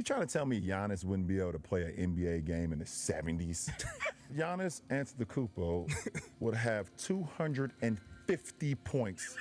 trying to tell me Giannis wouldn't be able to play an NBA game in the 70s? Giannis Antetokounmpo would have 250 points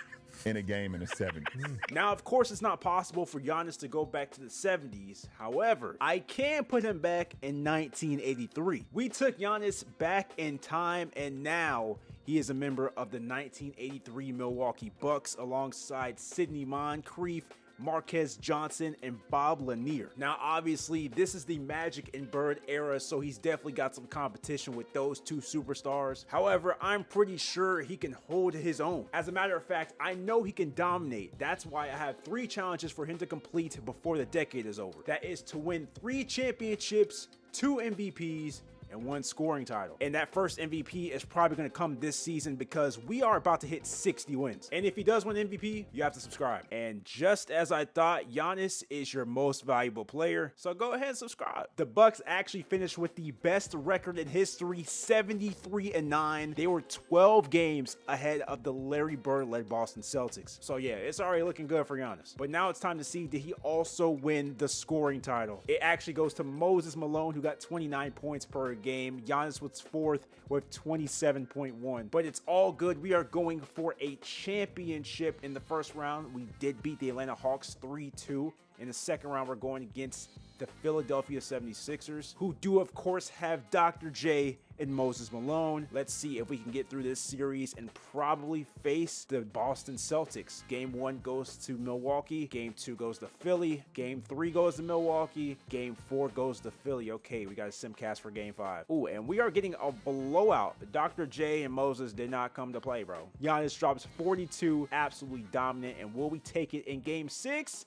in a game in the 70s. Now, of course, it's not possible for Giannis to go back to the 70s. However, I can put him back in 1983. We took Giannis back in time, and now he is a member of the 1983 Milwaukee Bucks alongside Sidney Moncrief, Marquez Johnson, and Bob Lanier. Now, obviously, this is the Magic and Bird era, so he's definitely got some competition with those two superstars. However, I'm pretty sure he can hold his own. As a matter of fact, I know he can dominate. That's why I have 3 challenges for him to complete before the decade is over. That is to win 3 championships, 2 MVPs, and 1 scoring title. And that first MVP is probably going to come this season because we are about to hit 60 wins. And if he does win MVP, you have to subscribe. And just as I thought, Giannis is your most valuable player, so go ahead and subscribe. The Bucks actually finished with the best record in history, 73-9. They were 12 games ahead of the Larry Bird-led Boston Celtics. So yeah, it's already looking good for Giannis. But now it's time to see, did he also win the scoring title? It actually goes to Moses Malone, who got 29 points per game. Giannis was 4th with 27.1. But it's all good. We are going for a championship in the first round. We did beat the Atlanta Hawks 3-2. In the second round, we're going against the Philadelphia 76ers, who do, of course, have Dr. J and Moses Malone. Let's see if we can get through this series and probably face the Boston Celtics. Game 1 goes to Milwaukee. Game 2 goes to Philly. Game 3 goes to Milwaukee. Game 4 goes to Philly. Okay, we got a simcast for Game 5. Ooh, and we are getting a blowout. Dr. J and Moses did not come to play, bro. Giannis drops 42, absolutely dominant. And will we take it in Game 6?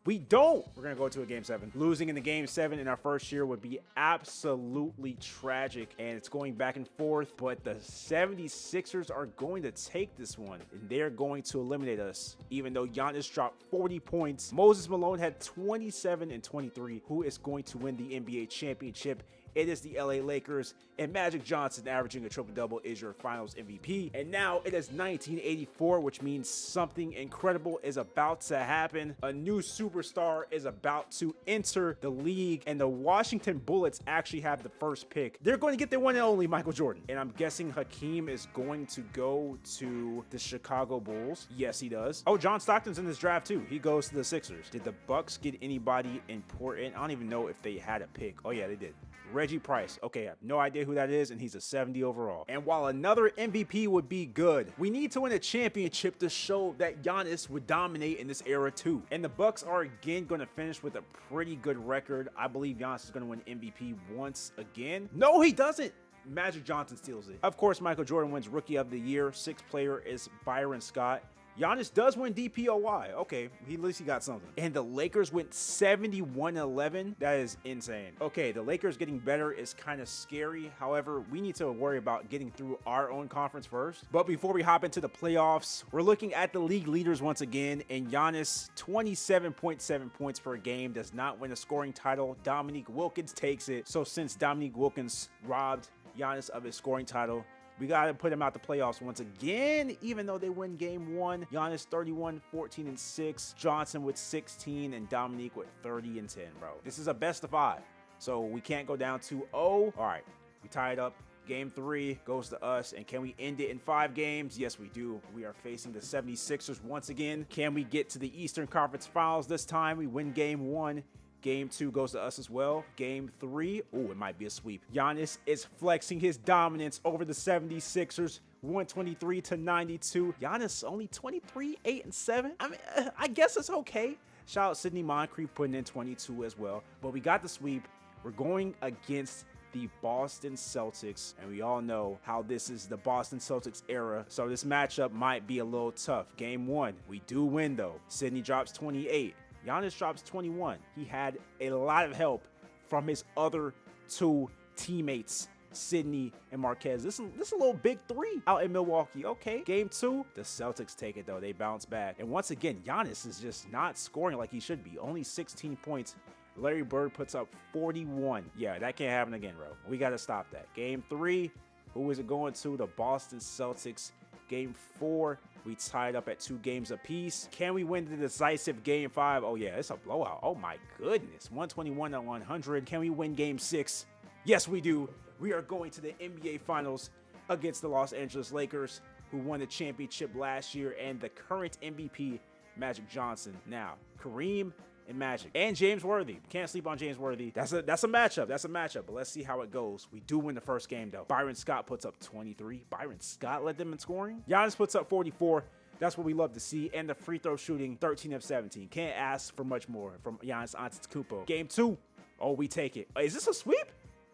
We don't. We're going to go to a Game 7. Losing in the Game 7 in our first year would be absolutely tragic, and it's going back and forth, but the 76ers are going to take this one, and they're going to eliminate us, even though Giannis dropped 40 points. Moses Malone had 27 and 23. Who is going to win the NBA championship? It is the LA Lakers, and Magic Johnson averaging a triple-double is your finals MVP. And now it is 1984, which means something incredible is about to happen. A new superstar is about to enter the league, and the Washington Bullets actually have the first pick. They're going to get their one and only Michael Jordan. And I'm guessing Hakeem is going to go to the Chicago Bulls. Yes, he does. Oh, John Stockton's in this draft too. He goes to the Sixers. Did the Bucks get anybody important? I don't even know if they had a pick. Oh yeah, they did. Reggie Price. Okay, I have no idea who that is, and he's a 70 overall. And while another MVP would be good, we need to win a championship to show that Giannis would dominate in this era too. And the Bucks are again going to finish with a pretty good record. I believe Giannis is going to win MVP once again. No, he doesn't. Magic Johnson steals it. Of course, Michael Jordan wins Rookie of the Year. 6th player is Byron Scott. Giannis does win DPOY. Okay, at least he got something. And the Lakers went 71-11. That is insane. Okay, the Lakers getting better is kind of scary. However, we need to worry about getting through our own conference first. But before we hop into the playoffs, we're looking at the league leaders once again. And Giannis, 27.7 points per game, does not win a scoring title. Dominique Wilkins takes it. So since Dominique Wilkins robbed Giannis of his scoring title, we got to put him out the playoffs once again, even though they win Game 1. Giannis 31, 14, and 6. Johnson with 16, and Dominique with 30 and 10, bro. This is a best of 5, so we can't go down 2-0. All right, we tie it up. Game 3 goes to us, and can we end it in 5 games? Yes, we do. We are facing the 76ers once again. Can we get to the Eastern Conference Finals this time? We win Game 1. Game 2 goes to us as well. Game 3, oh, it might be a sweep. Giannis is flexing his dominance over the 76ers, 123-92. Giannis only 23, 8, and 7. I mean, I guess it's okay. Shout out Sidney Moncrief putting in 22 as well. But we got the sweep. We're going against the Boston Celtics, and we all know how this is the Boston Celtics era, so this matchup might be a little tough. Game 1, we do win though. Sidney drops 28. Giannis drops 21. He had a lot of help from his other 2 teammates, Sidney and Marquez. This is a little big 3 out in Milwaukee. Okay, Game 2, the Celtics take it though. They bounce back. And once again, Giannis is just not scoring like he should be. Only 16 points. Larry Bird puts up 41. Yeah, that can't happen again, bro. We got to stop that. Game 3, who is it going to? The Boston Celtics. Game 4, We tied up at 2 games apiece. Can we win the decisive game 5? Oh yeah, it's a blowout. Oh my goodness. 121-100. Can we win game 6? Yes, we do. We are going to the NBA Finals against the Los Angeles Lakers, who won the championship last year, and the current MVP, Magic Johnson. Now, Kareem and Magic and James Worthy. Can't sleep on James Worthy. That's a matchup. That's a matchup. But let's see how it goes. We do win the first game though. Byron Scott puts up 23. Byron Scott led them in scoring. Giannis puts up 44. That's what we love to see. And the free throw shooting, 13 of 17. Can't ask for much more from Giannis Antetokounmpo. Game 2. Oh, we take it. Is this a sweep?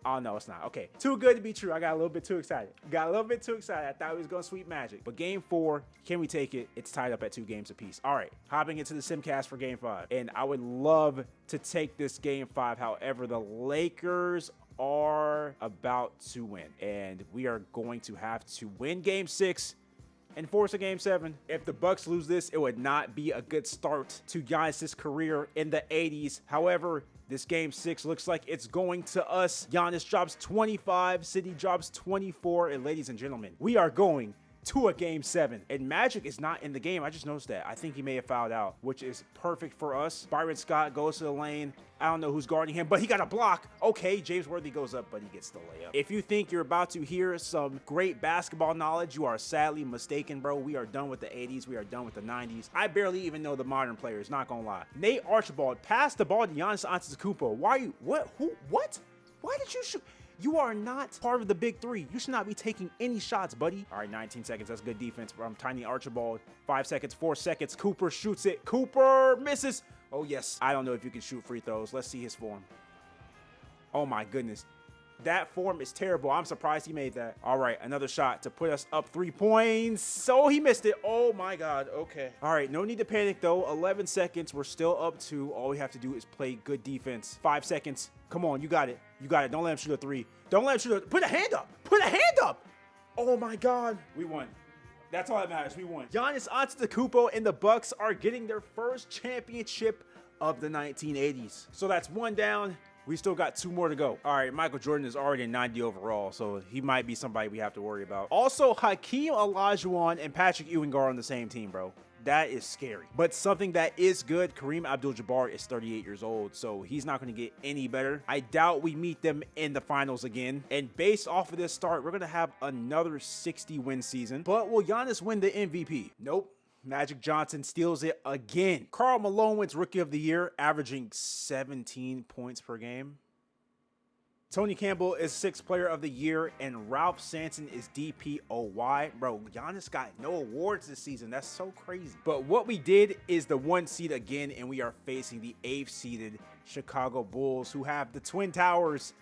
Oh, no, it's not. Okay. Too good to be true. I got a little bit too excited. I thought we was going to sweep Magic. But game 4, can we take it? It's tied up at 2 games apiece. All right. Hopping into the Simcast for game 5. And I would love to take this game 5. However, the Lakers are about to win. And we are going to have to win game 6 and force a game 7. If the Bucks lose this, it would not be a good start to Giannis' career in the 80s. However, this game 6 looks like it's going to us. Giannis drops 25, City drops 24, and ladies and gentlemen, we are going to a game 7. And Magic is not in the game. I just noticed that. I think he may have fouled out, which is perfect for us. Byron Scott goes to the lane. I don't know who's guarding him, but he got a block. Okay, James Worthy goes up, but he gets the layup. If you think you're about to hear some great basketball knowledge, you are sadly mistaken, bro. We are done with the 80s. We are done with the 90s. I barely even know the modern players, not gonna lie. Nate Archibald passed the ball to Giannis Antetokounmpo. Why? What? Who? What? Why did you shoot? You are not part of the big 3. You should not be taking any shots, buddy. All right, 19 seconds. That's good defense from Tiny Archibald. 5 seconds, 4 seconds. Cooper shoots it. Cooper misses. Oh, yes. I don't know if you can shoot free throws. Let's see his form. Oh, my goodness. That form is terrible. I'm surprised he made that. All right, another shot to put us up 3 points. So he missed it. Oh, my God. Okay. All right, no need to panic, though. 11 seconds. We're still up 2. All we have to do is play good defense. 5 seconds. Come on, you got it. You got it. Don't let him shoot a 3. Don't let him shoot a... Put a hand up. Put a hand up. Oh, my God. We won. That's all that matters. We won. Giannis Antetokounmpo and the Bucks are getting their first championship of the 1980s. So that's 1 down. We still got 2 more to go. All right, Michael Jordan is already a 90 overall, so he might be somebody we have to worry about. Also, Hakeem Olajuwon and Patrick Ewing are on the same team, bro. That is scary. But something that is good, Kareem Abdul-Jabbar is 38 years old, so he's not going to get any better. I doubt we meet them in the finals again. And based off of this start, we're going to have another 60-win season. But will Giannis win the MVP? Nope. Magic Johnson steals it again. Karl Malone wins Rookie of the Year, averaging 17 points per game. Tony Campbell is 6th Player of the Year, and Ralph Sampson is DPOY. Bro, Giannis got no awards this season. That's so crazy. But what we did is the 1 seed again, and we are facing the 8th seeded Chicago Bulls, who have the Twin Towers.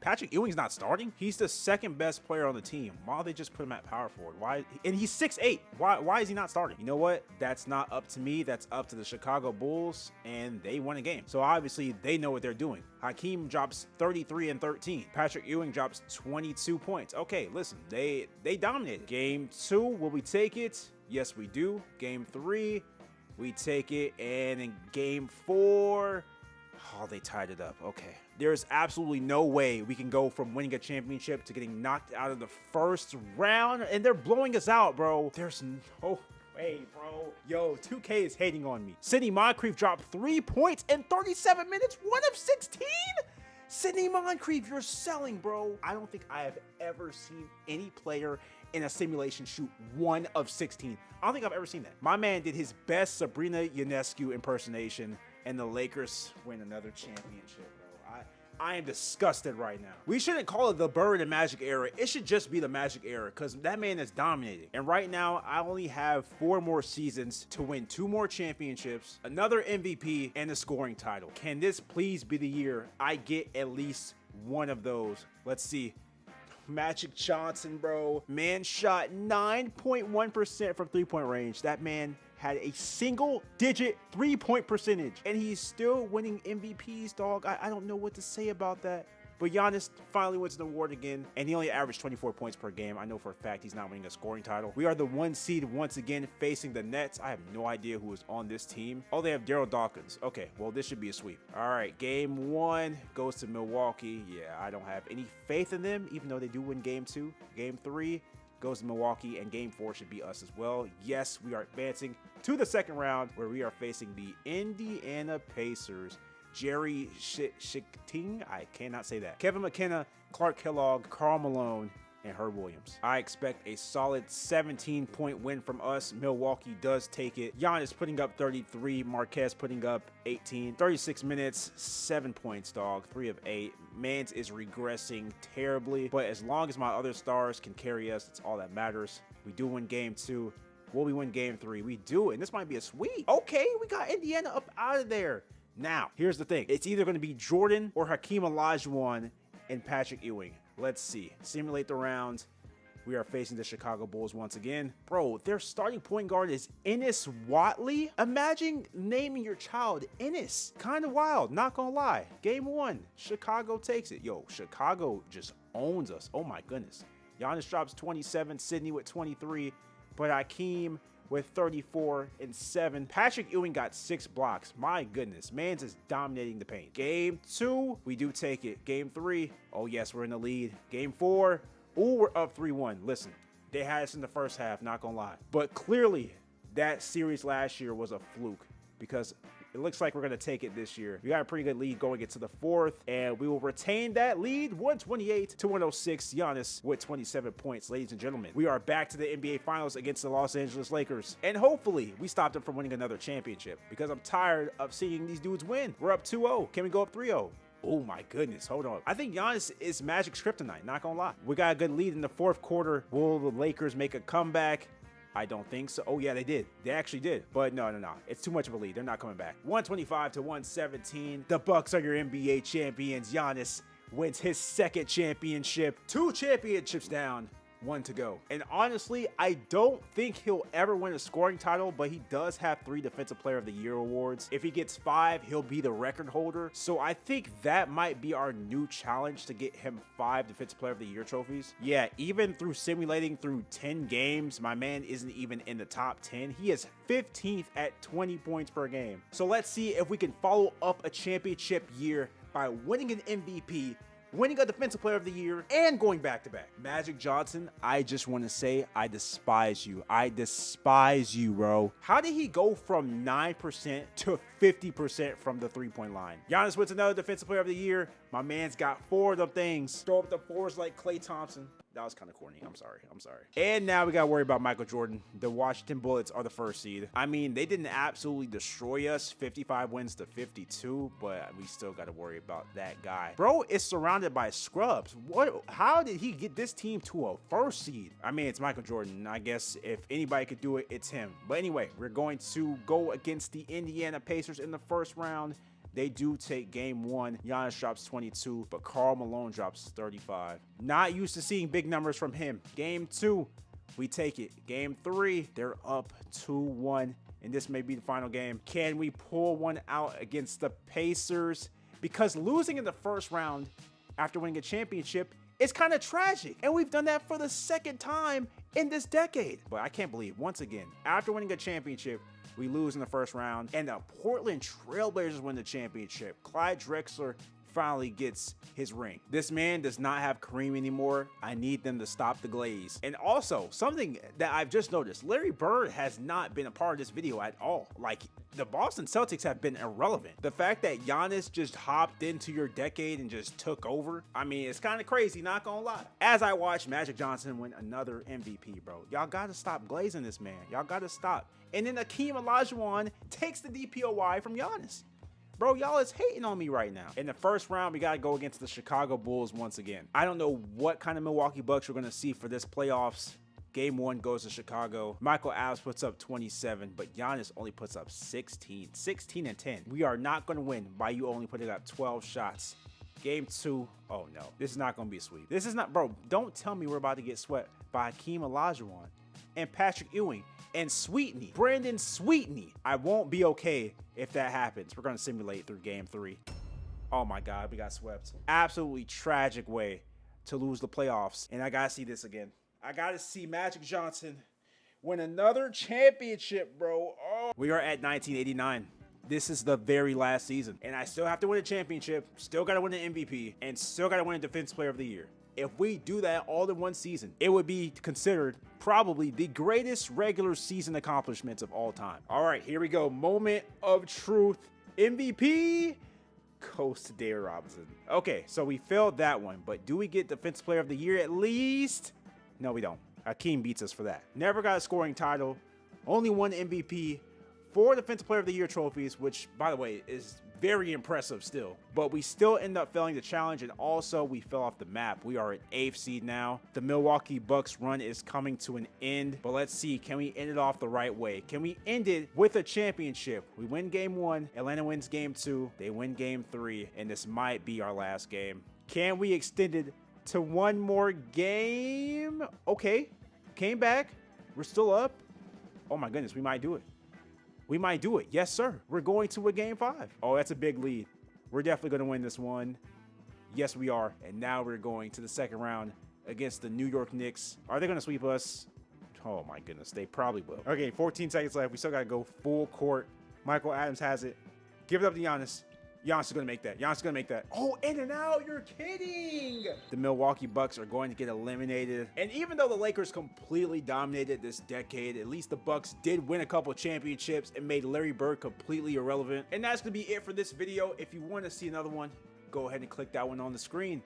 Patrick Ewing's not starting? He's the 2nd best player on the team. Why don't they just put him at power forward? Why? And he's 6'8". Why is he not starting? You know what? That's not up to me. That's up to the Chicago Bulls, and they won a game. So obviously they know what they're doing. Hakeem drops 33 and 13. Patrick Ewing drops 22 points. Okay, listen, they dominated. Game 2, will we take it? Yes, we do. Game 3, we take it. And in game 4, oh, they tied it up. Okay. There's absolutely no way we can go from winning a championship to getting knocked out of the first round, and they're blowing us out, bro. There's no way, bro. Yo, 2K is hating on me. Sidney Moncrief dropped 3 points in 37 minutes, 1 of 16? Sidney Moncrief, you're selling, bro. I don't think I have ever seen any player in a simulation shoot 1 of 16. I don't think I've ever seen that. My man did his best Sabrina Ionescu impersonation, and the Lakers win another championship, bro. I am disgusted right now. We shouldn't call it the Bird and Magic era. It should just be the Magic era, because that man is dominating. And right now, I only have 4 more seasons to win 2 more championships, another MVP, and a scoring title. Can this please be the year I get at least one of those? Let's see. Magic Johnson, bro. Man shot 9.1% from 3-point range. That man had a single-digit 3-point percentage, and he's still winning MVPs, dog. I don't know what to say about that. But Giannis finally wins an award again, and he only averaged 24 points per game. I know for a fact he's not winning a scoring title. We are the 1 seed once again facing the Nets. I have no idea who is on this team. Oh, they have Daryl Dawkins. Okay, well, this should be a sweep. All right, game 1 goes to Milwaukee. Yeah, I don't have any faith in them, even though they do win game 2. Game 3, goes to Milwaukee, and game 4 should be us as well. Yes, we are advancing to the second round where we are facing the Indiana Pacers. Jerry Schitting, I cannot say that. Kevin McKenna, Clark Kellogg, Karl Malone, and Herb Williams. I expect a solid 17-point win from us. Milwaukee does take it. Giannis putting up 33, Marquez putting up 18. 36 minutes, 7 points, dog. 3 of 8. Mans is regressing terribly, but as long as my other stars can carry us, that's all that matters. We do win game 2. Will we win game 3? We do, and this might be a sweep. Okay, we got Indiana up out of there. Now, here's the thing. It's either going to be Jordan or Hakeem Olajuwon and Patrick Ewing. Let's see. Simulate the round. We are facing the Chicago Bulls once again. Bro, their starting point guard is Ennis Watley. Imagine naming your child Ennis. Kind of wild, not gonna lie. Game 1, Chicago takes it. Yo, Chicago just owns us. Oh my goodness. Giannis drops 27, Sydney with 23, but Hakeem with 34 and 7. Patrick Ewing got 6 blocks. My goodness, Mans is dominating the paint. Game 2, we do take it. Game 3, oh yes, we're in the lead. Game 4, ooh, we're up 3-1. Listen, they had us in the first half, not gonna lie. But clearly, that series last year was a fluke because it looks like we're going to take it this year. We got a pretty good lead going into the 4th, and we will retain that lead 128 to 106. Giannis with 27 points. Ladies and gentlemen, we are back to the NBA Finals against the Los Angeles Lakers, and hopefully we stop them from winning another championship because I'm tired of seeing these dudes win. We're up 2-0. Can we go up 3-0? Oh my goodness, hold on. I think Giannis is Magic's kryptonite, not gonna lie. We got a good lead in the 4th quarter. Will the Lakers make a comeback? I don't think so. Oh yeah, they did. They actually did. But no. It's too much of a lead. They're not coming back. 125 to 117. The Bucks are your NBA champions. Giannis wins his 2nd championship. 2 championships down. 1 to go. And honestly, I don't think he'll ever win a scoring title, but he does have 3 Defensive Player of the Year awards. If he gets 5, he'll be the record holder. So I think that might be our new challenge to get him 5 Defensive Player of the Year trophies. Yeah, even through simulating through 10 games, my man isn't even in the top 10. He is 15th at 20 points per game. So let's see if we can follow up a championship year by winning an MVP, winning a Defensive Player of the Year, and going back-to-back. Magic Johnson, I just want to say I despise you. I despise you, bro. How did he go from 9% to 50% from the three-point line? Giannis wins another Defensive Player of the Year. My man's got 4 of them things. Throw up the 4s like Klay Thompson. That was kind of corny. I'm sorry. And now we got to worry about Michael Jordan. The Washington Bullets are the 1st seed. I mean, they didn't absolutely destroy us, 55 wins to 52, but we still got to worry about that guy. Bro is surrounded by scrubs. How did he get this team to a 1st seed? I mean, it's Michael Jordan. I guess if anybody could do it, it's him. But anyway, we're going to go against the Indiana Pacers in the 1st round. They do take game 1. Giannis drops 22, but Karl Malone drops 35. Not used to seeing big numbers from him. Game 2, we take it. Game 3, they're up 2-1, and this may be the final game. Can we pull one out against the Pacers? Because losing in the 1st round after winning a championship is kind of tragic, and we've done that for the 2nd time in this decade. But I can't believe, once again, after winning a championship, we lose in the 1st round, and the Portland Trailblazers win the championship. Clyde Drexler finally gets his ring. This man does not have Kareem anymore. I need them to stop the glaze. And also, something that I've just noticed, Larry Bird has not been a part of this video at all. Like, the Boston Celtics have been irrelevant. The fact that Giannis just hopped into your decade and just took over, I mean, it's kind of crazy, not gonna lie. As I watch Magic Johnson win another MVP, bro, y'all gotta stop glazing this man. Y'all gotta stop. And then Hakeem Olajuwon takes the DPOY from Giannis. Bro, y'all is hating on me right now. In the 1st round, we got to go against the Chicago Bulls once again. I don't know what kind of Milwaukee Bucks we're going to see for this playoffs. Game 1 goes to Chicago. Michael Adams puts up 27, but Giannis only puts up 16. 16 and 10. We are not going to win by you only putting up 12 shots. Game 2, oh no. This is not going to be a sweep. This is not, bro, don't tell me we're about to get swept by Hakeem Olajuwon and Patrick Ewing and Sweetney, Brandon Sweetney. I won't be okay if that happens. We're going to simulate through game 3. Oh my God, we got swept. Absolutely tragic way to lose the playoffs. And I got to see this again. I got to see Magic Johnson win another championship, bro. Oh. We are at 1989. This is the very last season. And I still have to win a championship, still got to win an MVP, and still got to win a Defensive Player of the Year. if we do that all in one season, it would be considered probably the greatest regular season accomplishments of all time. All right, here we go. Moment of truth. MVP goes to David Robinson. Okay, so we failed that one, but do we get Defensive Player of the Year at least? No, we don't. Hakeem beats us for that. Never got a scoring title. Only one MVP, 4 Defensive Player of the Year trophies, which, by the way, is very impressive still. But we still end up failing the challenge, and also we fell off the map. We are at 8th seed now. The Milwaukee Bucks run is coming to an end, but let's see, can we end it off the right way? Can we end it with a championship? We win game 1, Atlanta wins game 2, they win game 3, and this might be our last game. Can we extend it to one more game? Okay, came back, we're still up. Oh my goodness, we might do it. We might do it. Yes, sir. We're going to a game 5. Oh, that's a big lead. We're definitely going to win this one. Yes, we are. And now we're going to the second round against the New York Knicks. Are they going to sweep us? Oh, my goodness. They probably will. Okay, 14 seconds left. We still got to go full court. Michael Adams has it. Give it up to Giannis. Giannis is going to make that. Giannis is going to make that. Oh, in and out. You're kidding. The Milwaukee Bucks are going to get eliminated. And even though the Lakers completely dominated this decade, at least the Bucks did win a couple championships and made Larry Bird completely irrelevant. And that's going to be it for this video. If you want to see another one, go ahead and click that one on the screen.